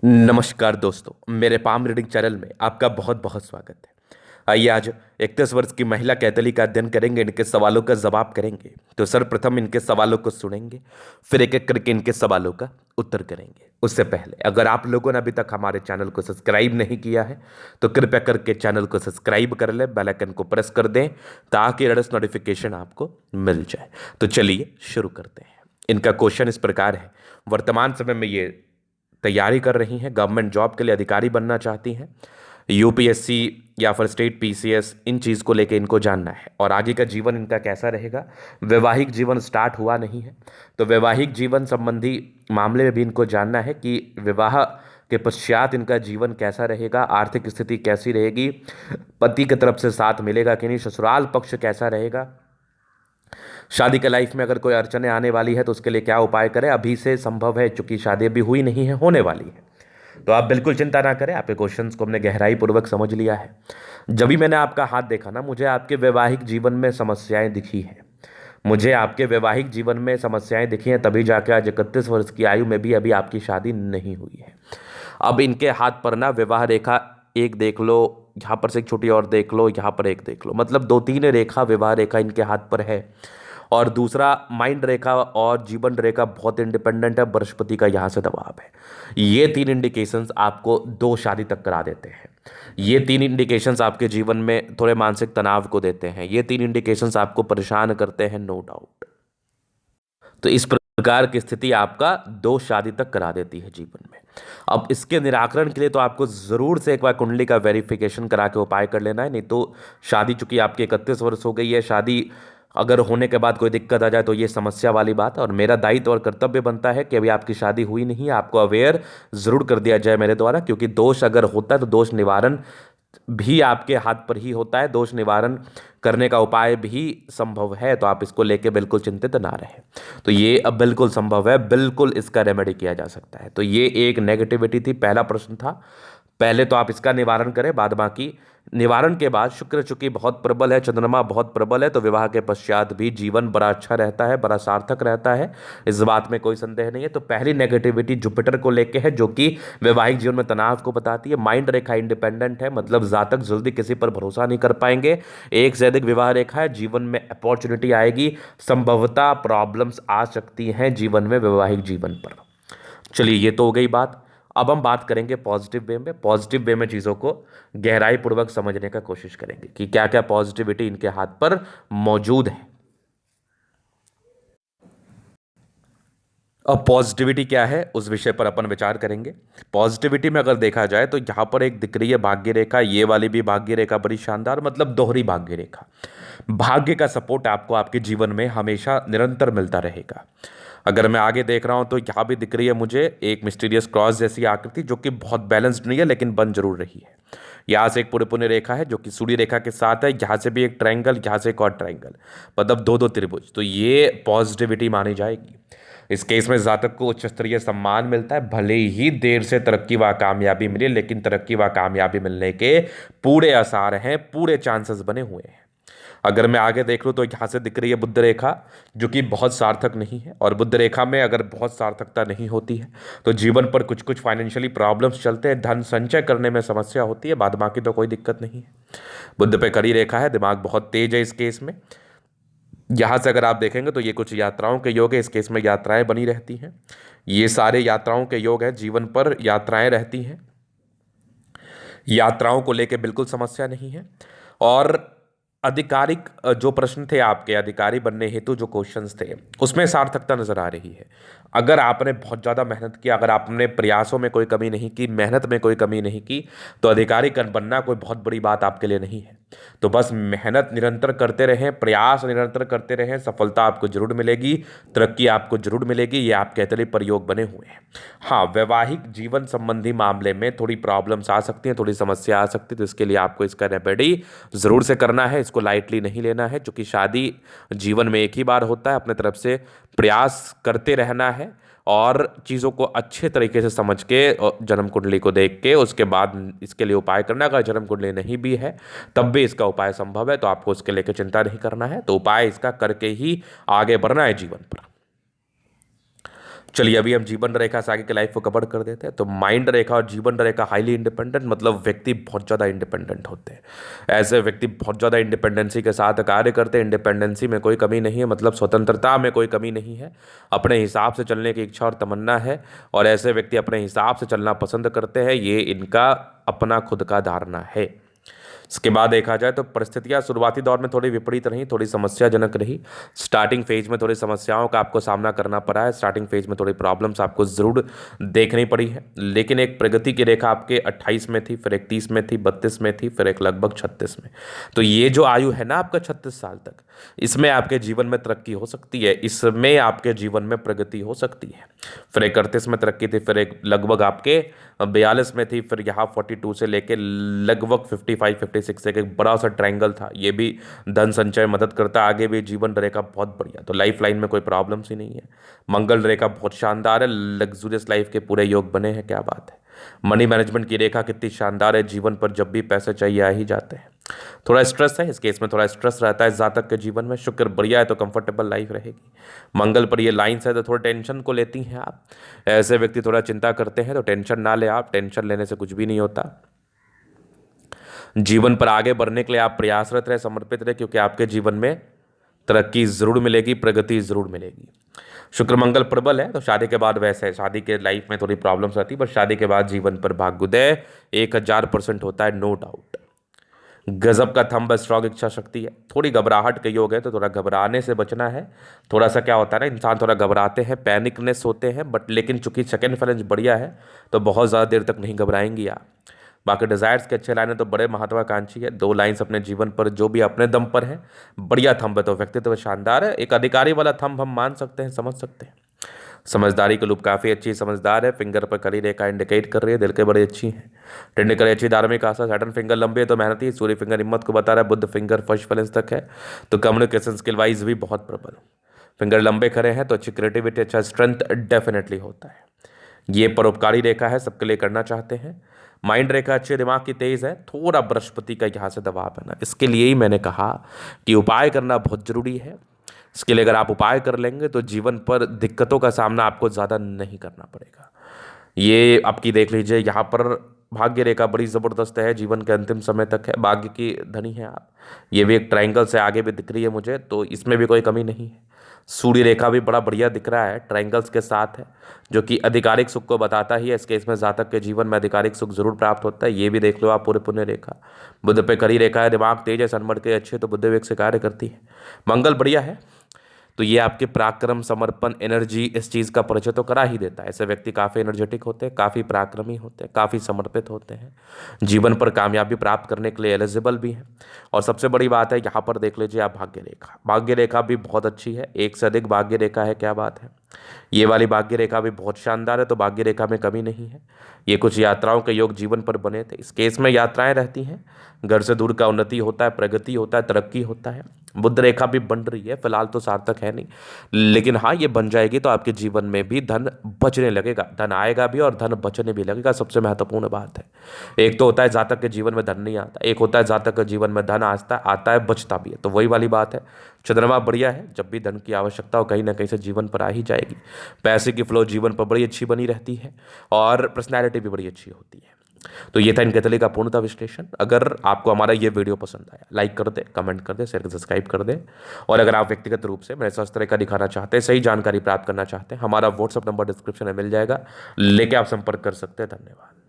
नमस्कार दोस्तों, मेरे पाम रीडिंग चैनल में आपका बहुत बहुत स्वागत है। आइए आज 31 वर्ष की महिला कैथली का अध्ययन करेंगे, इनके सवालों का जवाब करेंगे। तो सर्वप्रथम इनके सवालों को सुनेंगे, फिर एक एक करके इनके सवालों का उत्तर करेंगे। उससे पहले अगर आप लोगों ने अभी तक हमारे चैनल को सब्सक्राइब नहीं किया है तो कृपया करके चैनल को सब्सक्राइब कर लें, बेल आइकन को प्रेस कर दें ताकि लेटेस्ट नोटिफिकेशन आपको मिल जाए। तो चलिए शुरू करते हैं। इनका क्वेश्चन इस प्रकार है। वर्तमान समय में ये तैयारी कर रही हैं, गवर्नमेंट जॉब के लिए अधिकारी बनना चाहती हैं, यूपीएससी या फिर स्टेट पीसीएस, इन चीज़ को लेके इनको जानना है। और आगे का जीवन इनका कैसा रहेगा। वैवाहिक जीवन स्टार्ट हुआ नहीं है तो वैवाहिक जीवन संबंधी मामले में भी इनको जानना है कि विवाह के पश्चात इनका जीवन कैसा रहेगा, आर्थिक स्थिति कैसी रहेगी, पति की तरफ से साथ मिलेगा कि नहीं, ससुराल पक्ष कैसा रहेगा, शादी के लाइफ में अगर कोई अड़चने आने वाली है तो उसके लिए क्या उपाय करें। अभी से संभव है, चूंकि शादी अभी हुई नहीं है, होने वाली है। तो आप बिल्कुल चिंता ना करें, आपके क्वेश्चंस को हमने गहराई पूर्वक समझ लिया है। जब भी मैंने आपका हाथ देखा ना, मुझे आपके वैवाहिक जीवन में समस्याएं दिखी हैं। मुझे आपके वैवाहिक जीवन में समस्याएं दिखी हैं, तभी जाकर आज 31 वर्ष की आयु में भी अभी आपकी शादी नहीं हुई है। अब इनके हाथ पर ना विवाह रेखा एक देख लो, यहाँ पर से एक छोटी और देख लो, यहाँ पर एक देख लो, मतलब दो तीन रेखा विवाह रेखा इनके हाथ पर है। और दूसरा माइंड रेखा और जीवन रेखा बहुत इंडिपेंडेंट है, बृहस्पति का यहाँ से दबाव है। ये तीन इंडिकेशंस आपको दो शादी तक करा देते हैं। ये तीन इंडिकेशंस आपके जीवन में थोड़े मानसिक तनाव को देते हैं। ये तीन इंडिकेशंस आपको परेशान करते हैं, नो डाउट। तो इस प्रकार की स्थिति आपका दो शादी तक करा देती है जीवन में। अब इसके निराकरण के लिए तो आपको जरूर से एक बार कुंडली का वेरिफिकेशन करा के उपाय कर लेना है, नहीं तो शादी, चूंकि आपकी 31 वर्ष हो गई है, शादी अगर होने के बाद कोई दिक्कत आ जाए तो ये समस्या वाली बात है। और मेरा दायित्व और कर्तव्य बनता है कि अभी आपकी शादी हुई नहीं है, आपको अवेयर जरूर कर दिया जाए मेरे द्वारा, क्योंकि दोष अगर होता है तो दोष निवारण भी आपके हाथ पर ही होता है। दोष निवारण करने का उपाय भी संभव है, तो आप इसको लेके बिल्कुल चिंतित ना रहे। तो ये अब बिल्कुल संभव है, बिल्कुल इसका रेमेडी किया जा सकता है। तो ये एक नेगेटिविटी थी, पहला प्रश्न था। पहले तो आप इसका निवारण करें, बाद बाकी निवारण के बाद शुक्र चूंकि बहुत प्रबल है, चंद्रमा बहुत प्रबल है, तो विवाह के पश्चात भी जीवन बड़ा अच्छा रहता है, बड़ा सार्थक रहता है, इस बात में कोई संदेह नहीं है। तो पहली नेगेटिविटी जुपिटर को लेके है, जो कि वैवाहिक जीवन में तनाव को बताती है। माइंड रेखा इंडिपेंडेंट है, मतलब जातक जल्दी किसी पर भरोसा नहीं कर पाएंगे। एक से अधिक विवाह रेखा है, जीवन में अपॉर्चुनिटी आएगी, संभवतः प्रॉब्लम्स आ सकती हैं जीवन में, वैवाहिक जीवन पर। चलिए, ये तो हो गई बात। अब हम बात करेंगे पॉजिटिव वे में। पॉजिटिव वे में चीज़ों को गहराई पूर्वक समझने का कोशिश करेंगे कि क्या क्या पॉजिटिविटी इनके हाथ पर मौजूद है। अब पॉजिटिविटी क्या है उस विषय पर अपन विचार करेंगे। पॉजिटिविटी में अगर देखा जाए तो यहाँ पर एक दिख रही है भाग्य रेखा, ये वाली भी भाग्य रेखा बड़ी शानदार, मतलब दोहरी भाग्य रेखा। भाग्य का सपोर्ट आपको आपके जीवन में हमेशा निरंतर मिलता रहेगा। अगर मैं आगे देख रहा हूं तो यहाँ भी दिख रही है मुझे एक मिस्टीरियस क्रॉस जैसी आकृति, जो कि बहुत बैलेंस्ड नहीं है लेकिन बन जरूर रही है। यहाँ से एक पूरे पुण्य रेखा है जो कि सूर्य रेखा के साथ है, यहाँ से भी एक ट्रायंगल, यहाँ से एक और ट्रायंगल, मतलब दो दो त्रिभुज। तो ये पॉजिटिविटी मानी जाएगी। इस केस में जातक को उच्च स्तरीय सम्मान मिलता है, भले ही देर से तरक्की व कामयाबी मिले, लेकिन तरक्की व कामयाबी मिलने के पूरे आसार हैं, पूरे चांसेस बने हुए हैं। अगर मैं आगे देख लूँ तो यहाँ से दिख रही है बुध रेखा, जो कि बहुत सार्थक नहीं है। और बुध रेखा में अगर बहुत सार्थकता नहीं होती है तो जीवन पर कुछ कुछ फाइनेंशियली प्रॉब्लम्स चलते हैं, धन संचय करने में समस्या होती है, बाद बाकी तो कोई दिक्कत नहीं है। बुध पे कड़ी रेखा है, दिमाग बहुत तेज है इस केस में। यहाँ से अगर आप देखेंगे तो ये कुछ यात्राओं के योग है, इस केस में यात्राएं बनी रहती हैं। ये सारे यात्राओं के योग है, जीवन पर यात्राएं रहती हैं, यात्राओं को लेके बिल्कुल समस्या नहीं है। और आधिकारिक जो प्रश्न थे आपके, अधिकारी बनने हेतु जो क्वेश्चंस थे, उसमें सार्थकता नजर आ रही है। अगर आपने बहुत ज़्यादा मेहनत की, अगर आपने प्रयासों में कोई कमी नहीं की, मेहनत में कोई कमी नहीं की, तो अधिकारी बनना कोई बहुत बड़ी बात आपके लिए नहीं है। तो बस मेहनत निरंतर करते रहें, प्रयास निरंतर करते रहें, सफलता आपको जरूर मिलेगी, तरक्की आपको जरूर मिलेगी। ये आपके अतुल्य प्रयोग बने हुए हैं। हाँ, वैवाहिक जीवन संबंधी मामले में थोड़ी प्रॉब्लम्स आ सकती हैं, थोड़ी समस्या आ सकती है, तो इसके लिए आपको इसका रेमेडी जरूर से करना है, इसको लाइटली नहीं लेना है। क्योंकि शादी जीवन में एक ही बार होता है, अपने तरफ से प्रयास करते रहना है और चीज़ों को अच्छे तरीके से समझ के जन्म कुंडली को देख के उसके बाद इसके लिए उपाय करना। अगर जन्म कुंडली नहीं भी है तब भी इसका उपाय संभव है, तो आपको उसके लेकर चिंता नहीं करना है, तो उपाय इसका करके ही आगे बढ़ना है जीवन पर। चलिए अभी हम जीवन रेखा से आगे की लाइफ को कवर कर देते हैं। तो माइंड रेखा और जीवन रेखा हाईली इंडिपेंडेंट, मतलब व्यक्ति बहुत ज़्यादा इंडिपेंडेंट होते हैं। ऐसे व्यक्ति बहुत ज़्यादा इंडिपेंडेंसी के साथ कार्य करते हैं। इंडिपेंडेंसी में कोई कमी नहीं है, मतलब स्वतंत्रता में कोई कमी नहीं है। अपने हिसाब से चलने की इच्छा और तमन्ना है, और ऐसे व्यक्ति अपने हिसाब से चलना पसंद करते हैं। ये इनका अपना खुद का धारणा है। इसके बाद देखा जाए तो परिस्थितियां शुरुआती दौर में थोड़ी विपरीत रही, थोड़ी समस्याजनक रही। स्टार्टिंग फेज में थोड़ी समस्याओं का आपको सामना करना पड़ा है। स्टार्टिंग फेज में थोड़ी प्रॉब्लम्स आपको जरूर देखनी पड़ी है, लेकिन एक प्रगति की रेखा आपके 28 में थी, फिर 31 में थी, 32 में थी, फिर एक लगभग 36 में। तो ये जो आयु है ना आपका 36 साल तक, इसमें आपके जीवन में तरक्की हो सकती है, इसमें आपके जीवन में प्रगति हो सकती है। फिर 31 में तरक्की थी, फिर एक लगभग आपके 42 में थी, फिर यहाँ 42 से लेके लगभग 55 56 एक बड़ा सा ट्रायंगल था। ये भी धन संचय मदद करता है। आगे भी जीवन रेखा बहुत बढ़िया, तो लाइफ लाइन में कोई प्रॉब्लम्स ही नहीं है। मंगल रेखा बहुत शानदार है, लग्जूरियस लाइफ के पूरे योग बने हैं, क्या बात है। मनी मैनेजमेंट की रेखा कितनी शानदार है, जीवन पर जब भी पैसे चाहिए आ ही जाते हैं। थोड़ा स्ट्रेस है, इस केस में थोड़ा स्ट्रेस रहता है जातक के जीवन में। शुक्र बढ़िया है तो कंफर्टेबल लाइफ रहेगी। मंगल पर ये लाइन्स है तो थोड़ा टेंशन को लेती हैं आप। ऐसे व्यक्ति थोड़ा चिंता करते हैं तो टेंशन ना ले आप, टेंशन लेने से कुछ भी नहीं होता। जीवन पर आगे बढ़ने के लिए आप प्रयासरत रहे, समर्पित रहे, क्योंकि आपके जीवन में तरक्की जरूर मिलेगी, प्रगति जरूर मिलेगी। शुक्र मंगल प्रबल है तो शादी के बाद वैसे है, शादी के लाइफ में थोड़ी प्रॉब्लम्स आती है, पर शादी के बाद जीवन पर भाग्योदय 1000% होता है, नो डाउट। गजब का थंब स्ट्रॉन्ग इच्छा शक्ति है। थोड़ी घबराहट के योग है तो थोड़ा घबराने से बचना है। थोड़ा सा क्या होता है ना, इंसान थोड़ा घबराते हैं, पैनिकनेस होते हैं, बट लेकिन चूंकि सेकंड फैलेंस बढ़िया है तो बहुत ज़्यादा देर तक नहीं घबराएंगी आप। बाकी डिजायर्स के अच्छे लाइन है तो बड़े महत्वाकांक्षी है। 2 लाइन्स अपने जीवन पर जो भी अपने दम पर है, बढ़िया थंब है, तो व्यक्तित्व शानदार है। एक अधिकारी वाला थंब हम मान सकते हैं, समझ सकते हैं। समझदारी के लूप काफ़ी अच्छी समझदार है। फिंगर पर कली रेखा इंडिकेट कर रही है, दिल के बड़ी अच्छी है। टेक्निकली अच्छी, धार्मिक आशा। सैटर्न फिंगर लंबी है तो मेहनती। सूर्य फिंगर हिम्मत को बता रहा है। बुद्ध फिंगर फर्स्ट बैलेंस तक है, तो कम्युनिकेशन स्किल वाइज भी बहुत प्रबल। फिंगर लंबे खड़े हैं तो अच्छी क्रिएटिविटी, अच्छा स्ट्रेंथ डेफिनेटली होता है। ये परोपकारी रेखा है, सबके लिए करना चाहते हैं। माइंड रेखा अच्छे, दिमाग की तेज है। थोड़ा बृहस्पति का यहाँ से दबाव है ना, इसके लिए ही मैंने कहा कि उपाय करना बहुत जरूरी है। इसके लिए अगर आप उपाय कर लेंगे तो जीवन पर दिक्कतों का सामना आपको ज़्यादा नहीं करना पड़ेगा। ये आपकी देख लीजिए, यहाँ पर भाग्य रेखा बड़ी ज़बरदस्त है, जीवन के अंतिम समय तक है, भाग्य की धनी है आप। ये भी एक ट्रायंगल से आगे भी दिख रही है मुझे, तो इसमें भी कोई कमी नहीं है। सूर्य रेखा भी बड़ा बढ़िया दिख रहा है, ट्रायंगल्स के साथ है, जो कि आधिकारिक सुख को बताता ही है। इस केस में जातक के जीवन में आधिकारिक सुख जरूर प्राप्त होता है। ये भी देख लो आप, पूरे पुण्य रेखा। बुध पे करी रेखा है, दिमाग तेज है, सनमड़ के अच्छे, तो बुद्ध वेग से कार्य करती है। मंगल बढ़िया है तो ये आपके पराक्रम, समर्पण, एनर्जी, इस चीज़ का परिचय तो करा ही देता है। ऐसे व्यक्ति काफ़ी एनर्जेटिक होते हैं, काफ़ी पराक्रमी होते हैं, काफ़ी समर्पित होते हैं, जीवन पर कामयाबी प्राप्त करने के लिए एलिजिबल भी हैं। और सबसे बड़ी बात है, यहाँ पर देख लीजिए आप, भाग्य रेखा। भाग्य रेखा भी बहुत अच्छी है, एक से अधिक भाग्य रेखा है, क्या बात है। ये वाली भाग्य रेखा भी बहुत शानदार है, तो भाग्य रेखा में कमी नहीं है। ये कुछ यात्राओं के योग जीवन पर बने थे। इस केस में यात्राएं रहती हैं, घर से दूर का उन्नति होता है, प्रगति होता है, तरक्की होता है। बुद्ध रेखा भी बन रही है, फिलहाल तो सार्थक है नहीं, लेकिन हाँ ये बन जाएगी तो आपके जीवन में भी धन बचने लगेगा, धन आएगा भी और धन बचने भी लगेगा। सबसे महत्वपूर्ण बात है, एक तो होता है जातक के जीवन में धन नहीं आता, एक होता है जातक के जीवन में धन आता है, बचता भी है। तो वही वाली बात है, चंद्रमा बढ़िया है, जब भी धन की आवश्यकता हो कहीं ना कहीं से जीवन पर आ ही जाएगी। पैसे की फ्लो जीवन पर बड़ी अच्छी बनी रहती है और पर्सनैलिटी भी बड़ी अच्छी होती है। तो ये था इनकेतली का पूर्णतः विश्लेषण। अगर आपको हमारा ये वीडियो पसंद आया, लाइक कर दे, कमेंट कर दे, शेयर सब्सक्राइब कर दे। और अगर आप व्यक्तिगत रूप से मेरे साथ इस तरह का दिखाना चाहते हैं, सही जानकारी प्राप्त करना चाहते हैं, हमारा व्हाट्सअप नंबर डिस्क्रिप्शन में मिल जाएगा, लेके आप संपर्क कर सकते हैं। धन्यवाद।